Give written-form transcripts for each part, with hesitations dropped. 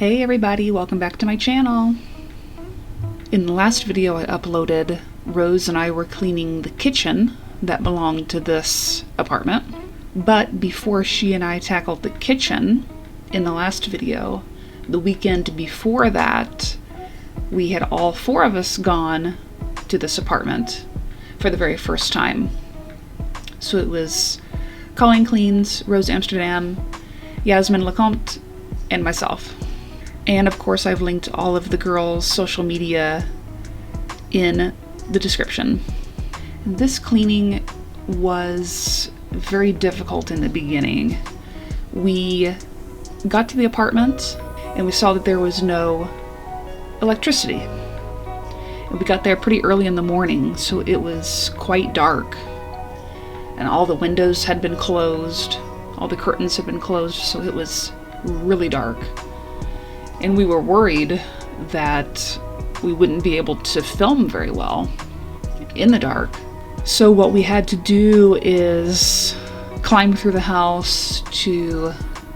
Hey everybody, welcome back to my channel. In the last video I uploaded, Rose and I were cleaning the kitchen that belonged to this apartment. But before she and I tackled the kitchen, in the last video, the weekend before that, we had all four of us gone to this apartment for the very first time. So it was Coline cleans, Rose Amsterdam, Yasmin Lecomte, and myself. And of course I've linked all of the girls' social media in the description. This cleaning was very difficult in the beginning. We got to the apartment and we saw that there was no electricity. And we got there pretty early in the morning, so it was quite dark. And all the windows had been closed, all the curtains had been closed, so it was really dark. And we were worried that we wouldn't be able to film very well in the dark. So what we had to do is climb through the house to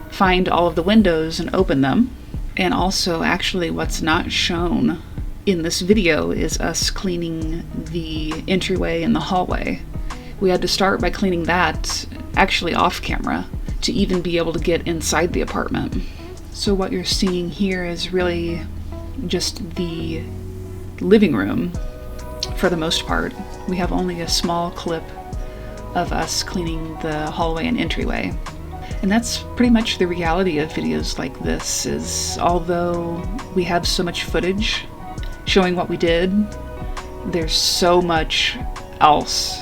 find all of the windows and open them. And also, actually, what's not shown in this video is us cleaning the entryway and the hallway. We had to start by cleaning that, actually off camera, to even be able to get inside the apartment. So what you're seeing here is really just the living room for the most part. We have only a small clip of us cleaning the hallway and entryway. And that's pretty much the reality of videos like this, is although we have so much footage showing what we did, there's so much else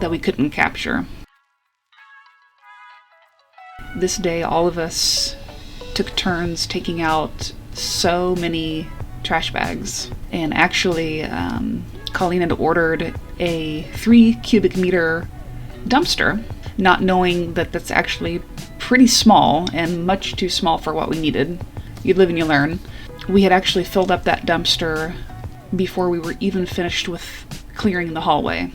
that we couldn't capture. This day, all of us took turns taking out so many trash bags. And actually, Coline had ordered a 3 cubic meter dumpster, not knowing that that's actually pretty small and much too small for what we needed. You live and you learn. We had actually filled up that dumpster before we were even finished with clearing the hallway.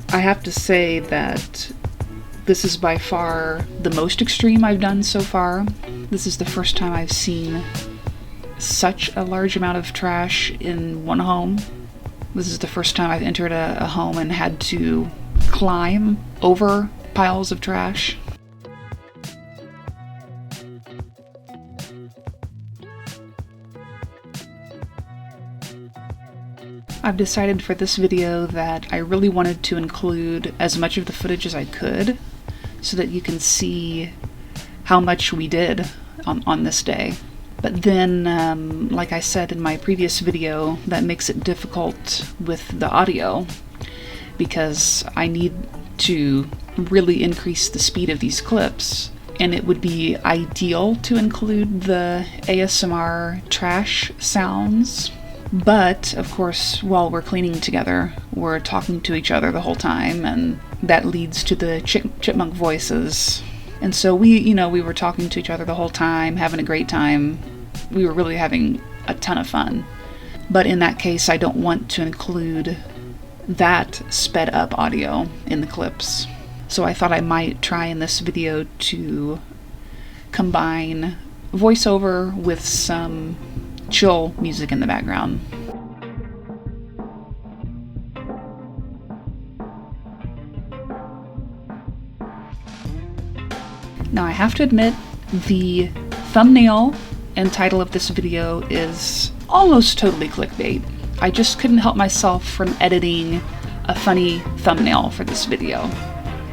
I have to say that this is by far the most extreme I've done so far. This is the first time I've seen such a large amount of trash in one home. This is the first time I've entered a home and had to climb over piles of trash. I've decided for this video that I really wanted to include as much of the footage as I could so that you can see how much we did on this day. But then, like I said in my previous video, that makes it difficult with the audio because I need to really increase the speed of these clips. And it would be ideal to include the ASMR trash sounds. But, of course, while we're cleaning together, we're talking to each other the whole time, and that leads to the chipmunk voices. And so we were talking to each other the whole time, having a great time. We were really having a ton of fun. But in that case, I don't want to include that sped up audio in the clips. So I thought I might try in this video to combine voiceover with some chill music in the background. Now I have to admit, the thumbnail and title of this video is almost totally clickbait. I just couldn't help myself from editing a funny thumbnail for this video.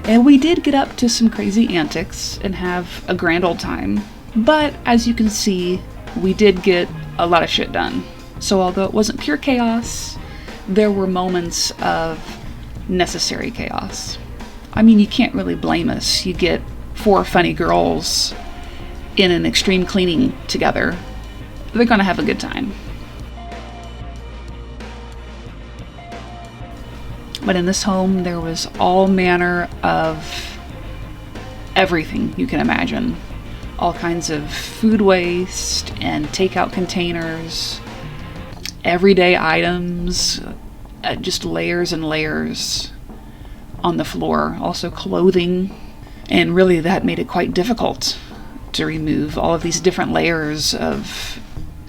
And we did get up to some crazy antics and have a grand old time, but as you can see, we did get a lot of shit done. So although it wasn't pure chaos, there were moments of necessary chaos. I mean, you can't really blame us. You get 4 funny girls in an extreme cleaning together. They're gonna have a good time. But in this home, there was all manner of everything you can imagine. All kinds of food waste and takeout containers, everyday items, just layers and layers on the floor. Also clothing. And really that made it quite difficult to remove all of these different layers of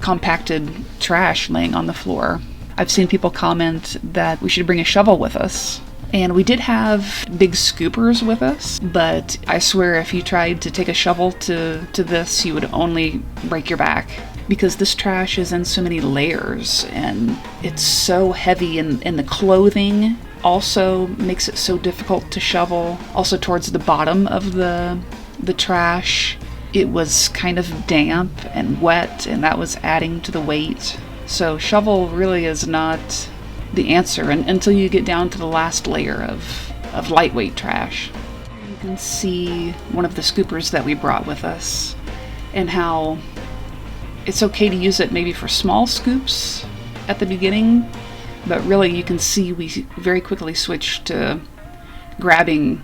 compacted trash laying on the floor. I've seen people comment that we should bring a shovel with us. And we did have big scoopers with us, but I swear if you tried to take a shovel to this, you would only break your back, because this trash is in so many layers and it's so heavy, and the clothing also makes it so difficult to shovel. Also towards the bottom of the trash, it was kind of damp and wet, and that was adding to the weight. So shovel really is not the answer until you get down to the last layer of lightweight trash. You can see one of the scoopers that we brought with us, and how it's okay to use it maybe for small scoops at the beginning, but really you can see we very quickly switched to grabbing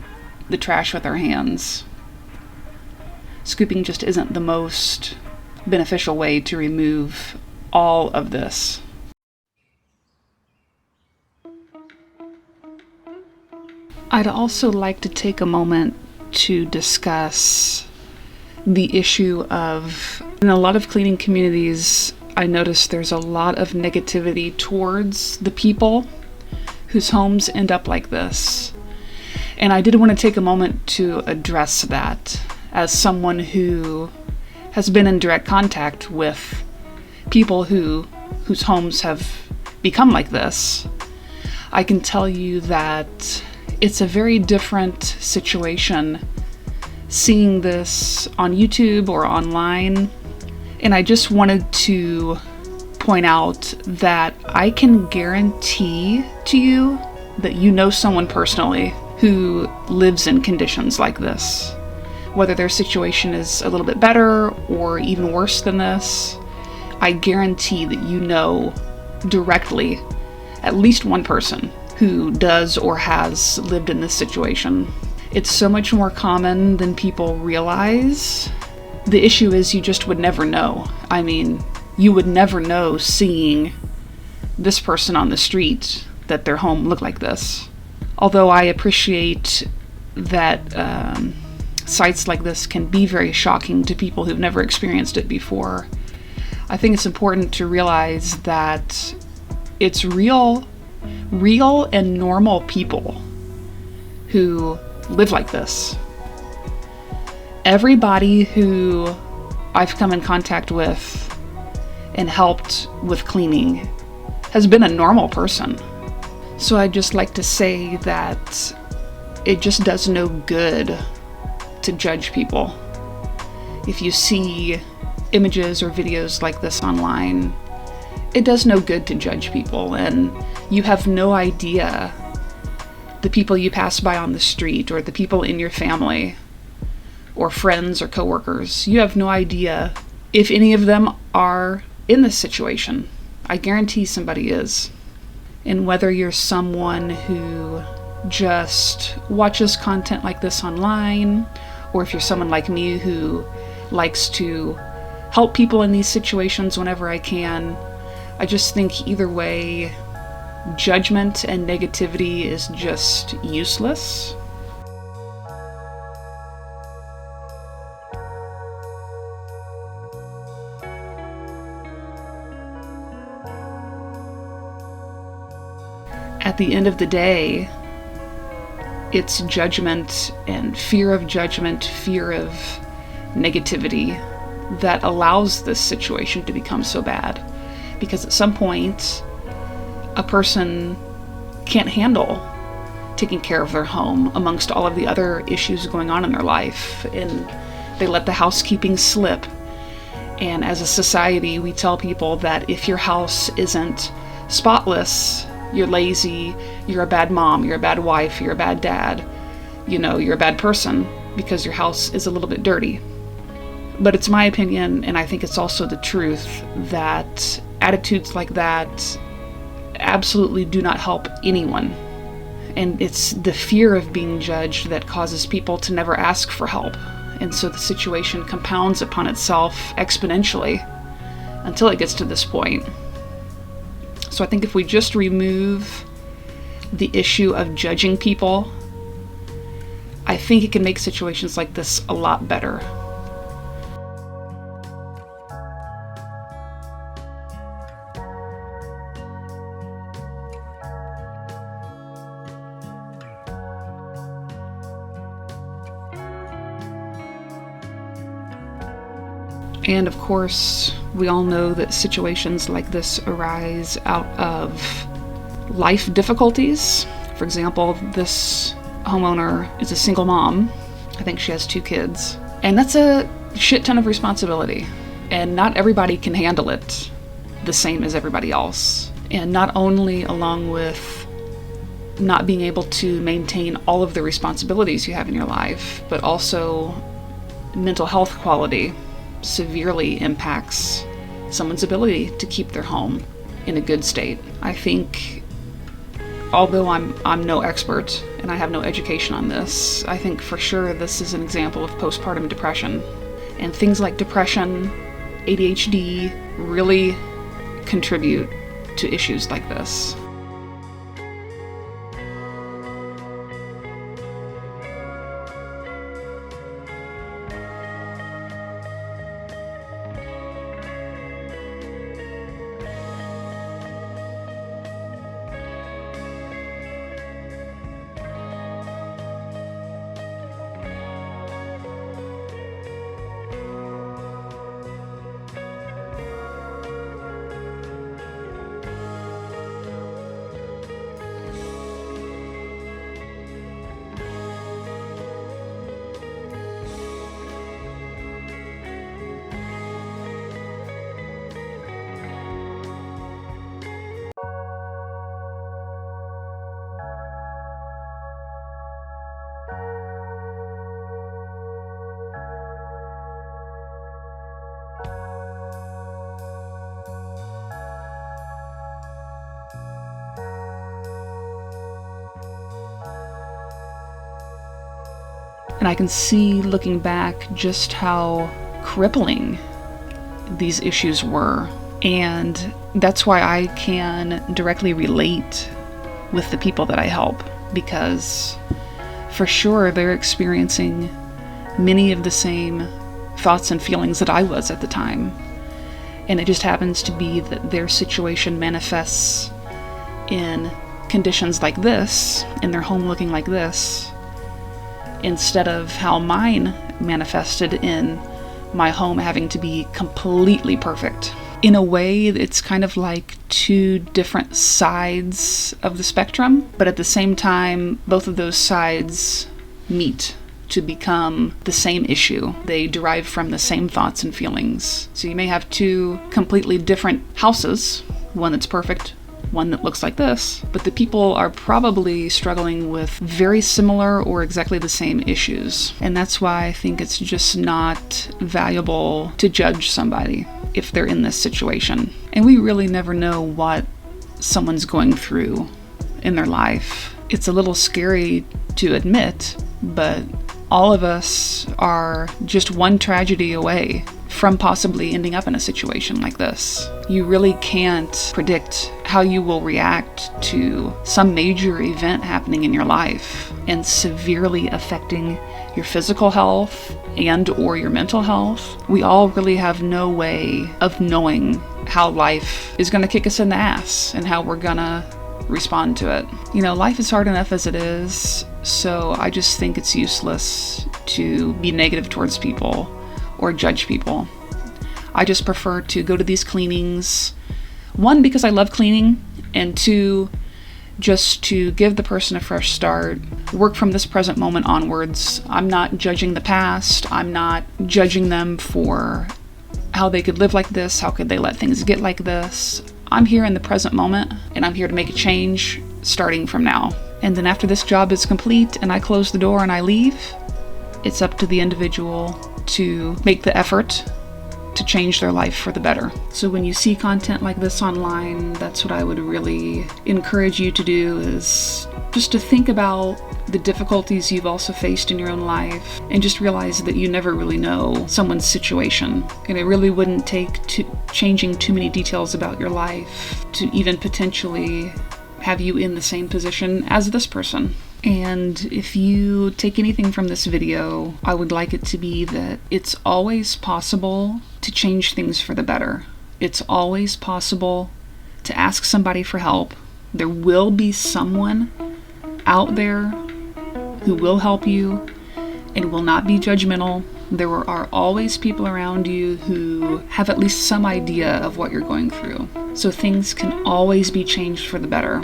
the trash with our hands. Scooping just isn't the most beneficial way to remove all of this. I'd also like to take a moment to discuss the issue of, in a lot of cleaning communities, I notice there's a lot of negativity towards the people whose homes end up like this. And I did want to take a moment to address that as someone who has been in direct contact with people whose homes have become like this. I can tell you that it's a very different situation seeing this on YouTube or online. And I just wanted to point out that I can guarantee to you that you know someone personally who lives in conditions like this. Whether their situation is a little bit better or even worse than this, I guarantee that you know directly at least one person who does or has lived in this situation. It's so much more common than people realize. The issue is you just would never know. I mean, you would never know seeing this person on the street that their home looked like this. Although I appreciate that sites like this can be very shocking to people who've never experienced it before, I think it's important to realize that it's real and normal people who live like this. Everybody who I've come in contact with and helped with cleaning has been a normal person. So I'd just like to say that it just does no good to judge people. If you see images or videos like this online, it does no good to judge people, and you have no idea the people you pass by on the street or the people in your family or friends or coworkers. You have no idea if any of them are in this situation. I guarantee somebody is. And whether you're someone who just watches content like this online, or if you're someone like me who likes to help people in these situations whenever I can, I just think either way, judgment and negativity is just useless. At the end of the day, it's judgment and fear of judgment, fear of negativity that allows this situation to become so bad. Because at some point, a person can't handle taking care of their home amongst all of the other issues going on in their life, and they let the housekeeping slip. And as a society, we tell people that if your house isn't spotless, you're lazy, you're a bad mom, you're a bad wife, you're a bad dad, you're a bad person because your house is a little bit dirty. But it's my opinion, and I think it's also the truth, that attitudes like that absolutely do not help anyone. And it's the fear of being judged that causes people to never ask for help. And so the situation compounds upon itself exponentially until it gets to this point. So I think if we just remove the issue of judging people, I think it can make situations like this a lot better. And of course, we all know that situations like this arise out of life difficulties. For example, this homeowner is a single mom. I think she has 2 kids. And that's a shit ton of responsibility. And not everybody can handle it the same as everybody else. And not only along with not being able to maintain all of the responsibilities you have in your life, but also mental health quality severely impacts someone's ability to keep their home in a good state. I think, although I'm no expert and I have no education on this, I think for sure this is an example of postpartum depression. And things like depression, ADHD really contribute to issues like this. And I can see, looking back, just how crippling these issues were. And that's why I can directly relate with the people that I help, because for sure they're experiencing many of the same thoughts and feelings that I was at the time. And it just happens to be that their situation manifests in conditions like this, in their home looking like this, instead of how mine manifested in my home having to be completely perfect. In a way, it's kind of like 2 different sides of the spectrum, but at the same time, both of those sides meet to become the same issue. They derive from the same thoughts and feelings. So you may have 2 completely different houses, one that's perfect, one that looks like this, but the people are probably struggling with very similar or exactly the same issues. And that's why I think it's just not valuable to judge somebody if they're in this situation. And we really never know what someone's going through in their life. It's a little scary to admit, but all of us are just one tragedy away from possibly ending up in a situation like this. You really can't predict how you will react to some major event happening in your life and severely affecting your physical health and or your mental health. We all really have no way of knowing how life is going to kick us in the ass and how we're gonna respond to it. You know, life is hard enough as it is, so I just think it's useless to be negative towards people or judge people. I just prefer to go to these cleanings, 1, because I love cleaning, and 2, just to give the person a fresh start, work from this present moment onwards. I'm not judging the past. I'm not judging them for how they could live like this, how could they let things get like this. I'm here in the present moment, and I'm here to make a change starting from now. And then after this job is complete and I close the door and I leave, it's up to the individual to make the effort to change their life for the better. So when you see content like this online, that's what I would really encourage you to do, is just to think about the difficulties you've also faced in your own life, and just realize that you never really know someone's situation. And it really wouldn't take changing too many details about your life to even potentially have you in the same position as this person. And if you take anything from this video, I would like it to be that it's always possible to change things for the better. It's always possible to ask somebody for help. There will be someone out there who will help you and will not be judgmental. There are always people around you who have at least some idea of what you're going through. So things can always be changed for the better.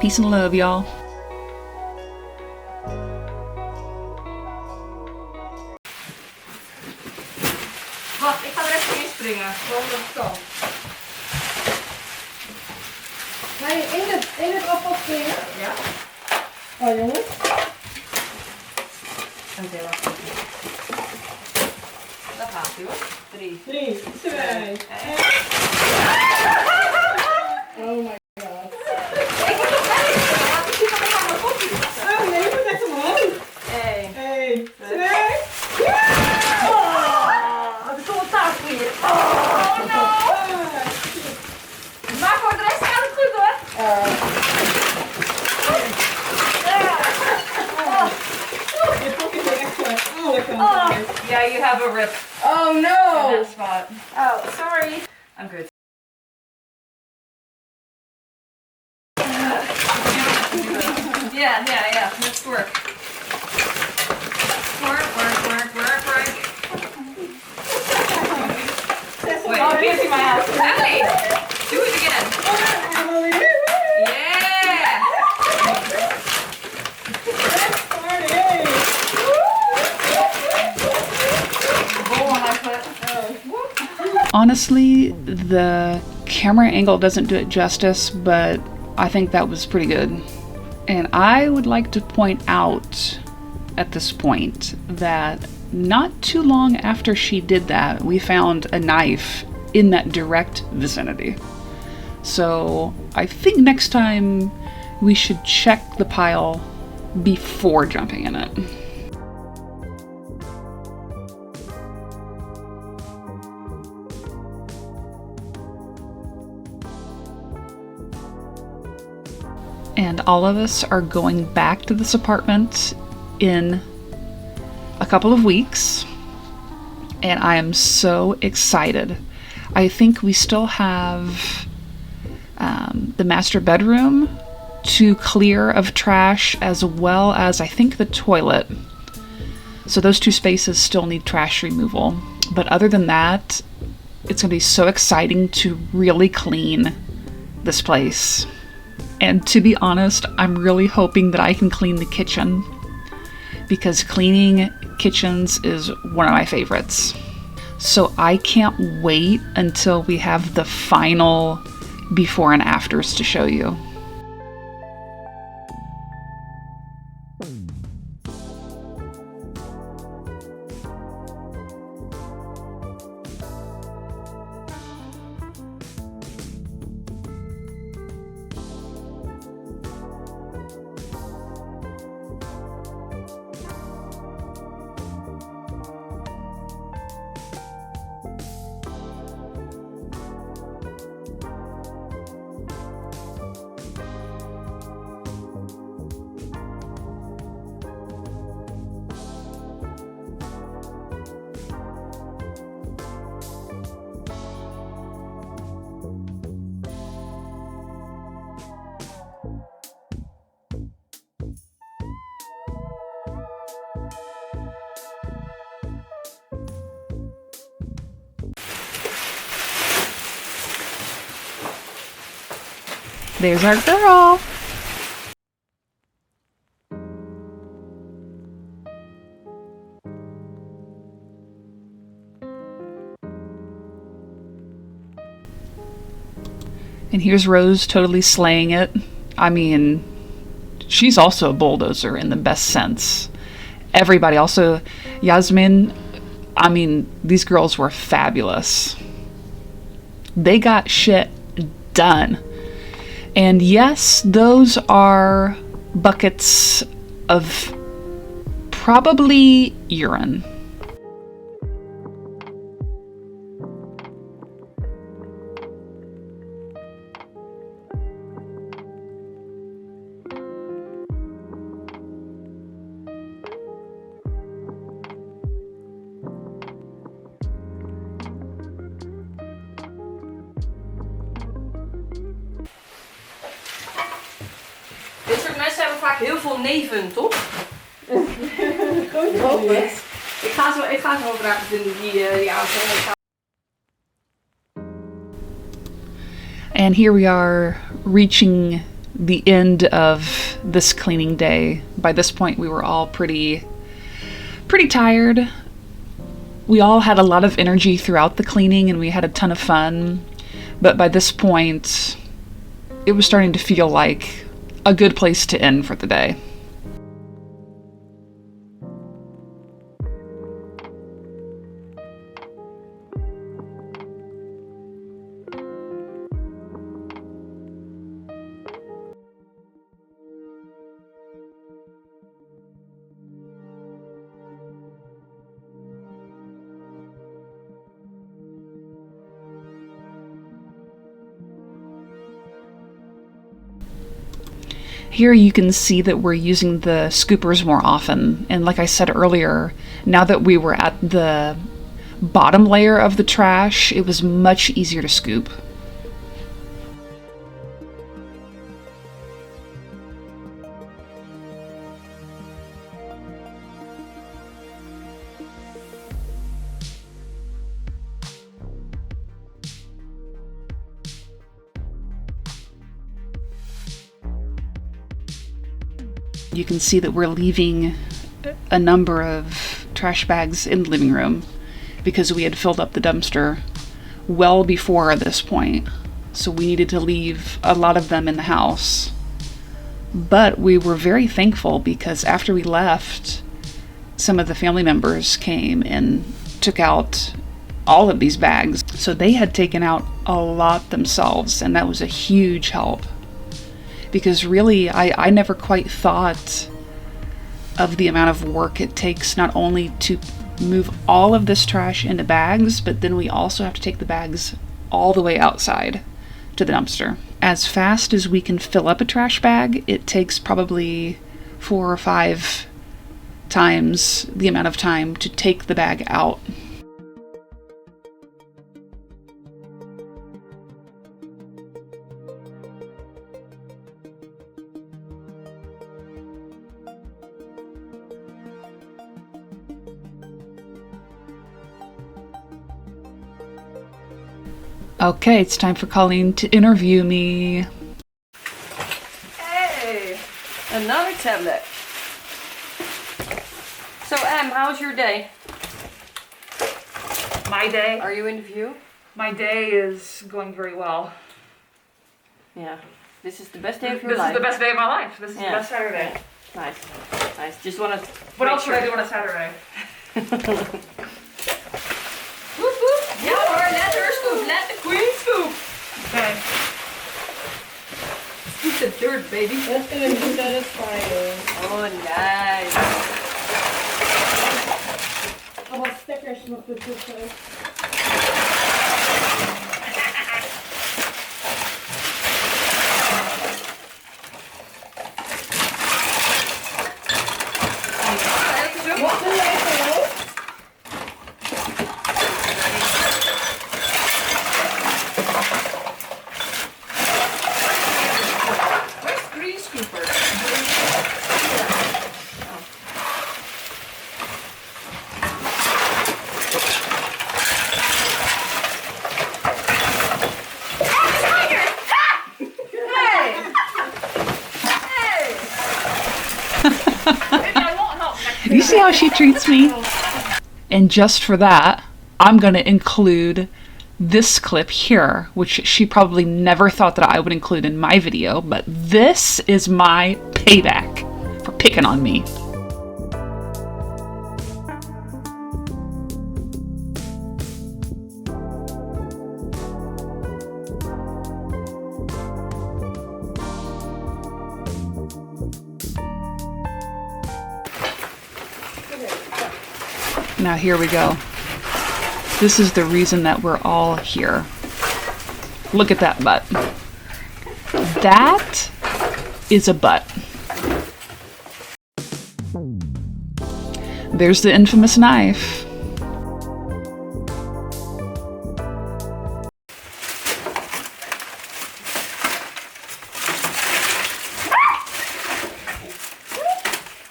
Peace and love, y'all. Wacht, ik ga er even inspringen. Gewoon dat het kan. Ga je in het afval springen? Ja. Oh jongens. Oké, wacht even. Daar gaat hij hoor. 3. 3, 2, 1. Oh my god. Ik moet nog bij. Ik zie dat ik aan mijn kopje. Oh nee, je moet echt omhoog. 1, 1, 2. Oh, de commentaar hier. Oh no. Maar voor de rest gaat het goed hoor. Je kopje is echt alle kanten uit. Yeah, you have a rip Oh in no. that spot. Oh, sorry. I'm good. Yeah. Let's work. Work. Wait, I'm piercing my ass. Ellie, do it again. Yeah. Bowl on my foot. Honestly, the camera angle doesn't do it justice, but I think that was pretty good. And I would like to point out at this point that not too long after she did that, we found a knife in that direct vicinity. So I think next time we should check the pile before jumping in it. And all of us are going back to this apartment in a couple of weeks, and I am so excited. I think we still have the master bedroom to clear of trash, as well as I think the toilet. So those two spaces still need trash removal. But other than that, it's going to be so exciting to really clean this place. And to be honest, I'm really hoping that I can clean the kitchen, because cleaning kitchens is one of my favorites. So I can't wait until we have the final before and afters to show you. There's our girl. And here's Rose totally slaying it. I mean, she's also a bulldozer in the best sense. Everybody, also Yasmin, I mean, these girls were fabulous. They got shit done. And yes, those are buckets of probably urine. Dit soort mensen hebben vaak heel veel neven, toch? Ik hoop het. Ik ga ze wel vragen vinden die aanvallen. And here we are reaching the end of this cleaning day. By this point, we were all pretty tired. We all had a lot of energy throughout the cleaning and we had a ton of fun. But by this point, it was starting to feel like a good place to end for the day. Here you can see that we're using the scoopers more often, and like I said earlier, now that we were at the bottom layer of the trash, it was much easier to scoop. You can see that we're leaving a number of trash bags in the living room because we had filled up the dumpster well before this point. So we needed to leave a lot of them in the house. But we were very thankful because after we left, some of the family members came and took out all of these bags. So they had taken out a lot themselves, and that was a huge help. Because really, I never quite thought of the amount of work it takes not only to move all of this trash into bags, but then we also have to take the bags all the way outside to the dumpster. As fast as we can fill up a trash bag, it takes probably 4 or 5 times the amount of time to take the bag out. Okay, it's time for Coline to interview me. Hey, another tablet. So Em, how's your day? My day? Are you in the view? My day is going very well. Yeah. This is the best day of your life. This is the best day of my life. This is the best Saturday. Nice. Nice. Just want to... What else should I do on a Saturday? Woep woop. Ja hoor, let her scoop. Let the queen scoop. Okay. Scoop the dirt, baby. That's gonna be satisfying. Oh, nice. Oh, wat stekkers nog ertussen. Wat een lekker. Where's green scooper? You see how she treats me? And just for that, I'm going to include this clip here, which she probably never thought that I would include in my video, but this is my payback for picking on me. Now here we go. This is the reason that we're all here. Look at that butt. That is a butt. There's the infamous knife.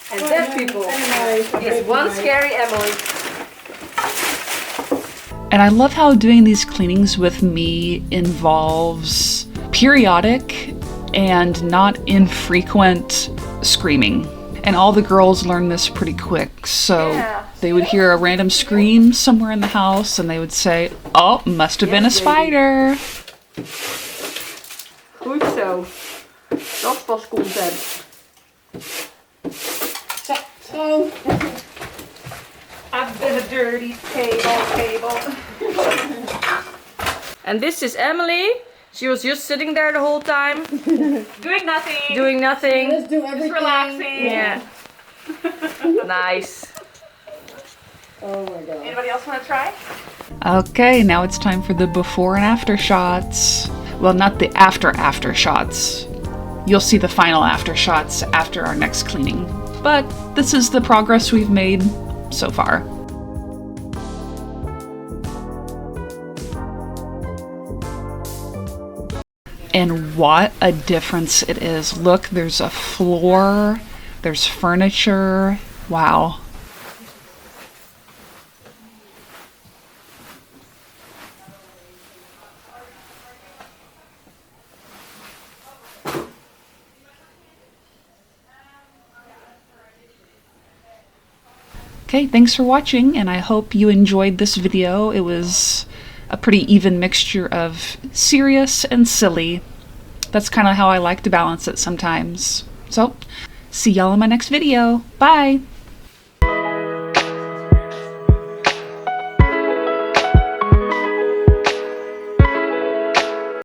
And that, people, is one scary Emily. And I love how doing these cleanings with me involves periodic and not infrequent screaming. And all the girls learned this pretty quick. So they would hear a random scream somewhere in the house and they would say, oh, must have been a spider. Goed zo. Dat was content. So, I've been a dirty table. And this is Emily. She was just sitting there the whole time. Doing nothing. Doing nothing. let's do everything. Just relaxing. Yeah. Nice. Oh my god. Anybody else want to try? Okay, now it's time for the before and after shots. Well, not the after shots. You'll see the final after shots after our next cleaning. But this is the progress we've made so far. And what a difference it is. Look, there's a floor, there's furniture. Wow. Okay, thanks for watching, and I hope you enjoyed this video. It was a pretty even mixture of serious and silly. That's kind of how I like to balance it sometimes. So, see y'all in my next video. Bye!